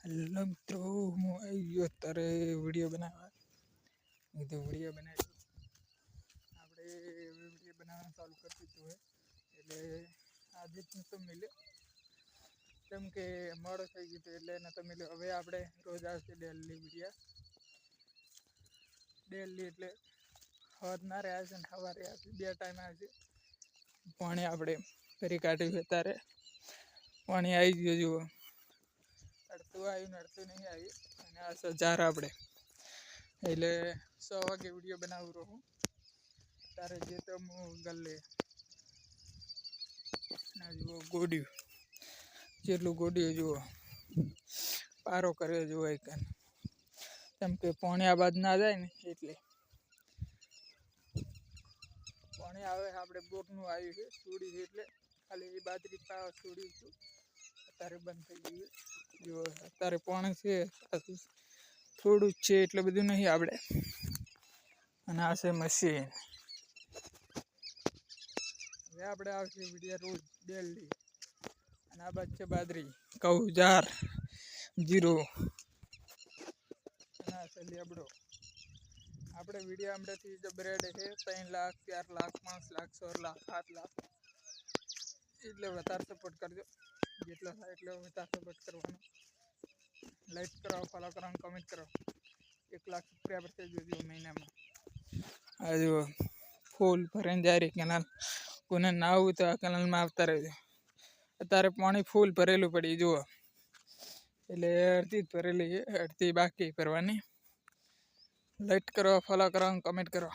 Hello મિત્રો, હું આવી ગયો અત્યારે વિડીયો બનાવવા. વિડીયો બનાવી આપણે વિડીયો બનાવવાનું ચાલુ કરી દીધું હોય એટલે આજે જ નતો મળ્યો કેમ કે મોડો થઈ ગયો એટલે નતો મળ્યો. હવે આપણે રોજ આવશે ડેલી વિડીયો. ડેલી એટલે સવારના આવશે ને સવારે આવશે, 2 ટાઈમ આવશે. પાણી આપણે ફરી કાઢ્યું છે ત્યારે પાણી આવી ગયું. જુઓ, અડતું આવ્યું ને અડતું નહીં આવ્યું. અને આ સજાર આપણે એટલે 100 વાગે વિડીયો બનાવું રહું તારે જે તો હું ગલ્લે ના જુઓ ગોડ્યું જેટલું ગોડ્યું જુઓ, પારો કર્યો જુઓ એક, કેમ કે પાણી આ બાદ ના જાય ને એટલે પાણી આવે. આપણે બોરનું આવ્યું છે, સુડી છે એટલે ખાલી એ બાજરી પાવા સુડી છું. અત્યારે બંધ થઈ ગયું જુઓ. અત્યારે પાણી છે થોડું જ છે, એટલે બધું નહીં આપણે. અને આ છે મશીન. હવે આપણે આવશે વિડીયો રોજ ડેલી. અને આ બાદ છે બાજરી, ઘઉં, જાર, જીરો અને આ છે લેબડો. આપણે વિડીયો હમણાંથી જબરેડ છે 3 લાખ, 4 લાખ, 5 લાખ, 6 લાખ, 7 લાખ. એટલે વધારે સપોર્ટ કરજો. જેટલો થાય એટલો વધારે સપોર્ટ કરવાનો. લાઈક કરો, ફોલો કરો, કમેન્ટ કરો. 1 લાખ સબસ્ક્રાઈબર થઈ જજો મહિનામાં. આ જુઓ ફૂલ ભરાઈને જાય રહી કેનાલ. કોને ના આવું તો આ કેનાલમાં આવતા રહેજો. અત્યારે પાણી ફૂલ ભરેલું પડી જુઓ, એટલે અડધી જ ભરેલી છે, અડધી બાકી ભરવાની. લાઈક કરો, ફોલો કરો, કમેન્ટ કરો.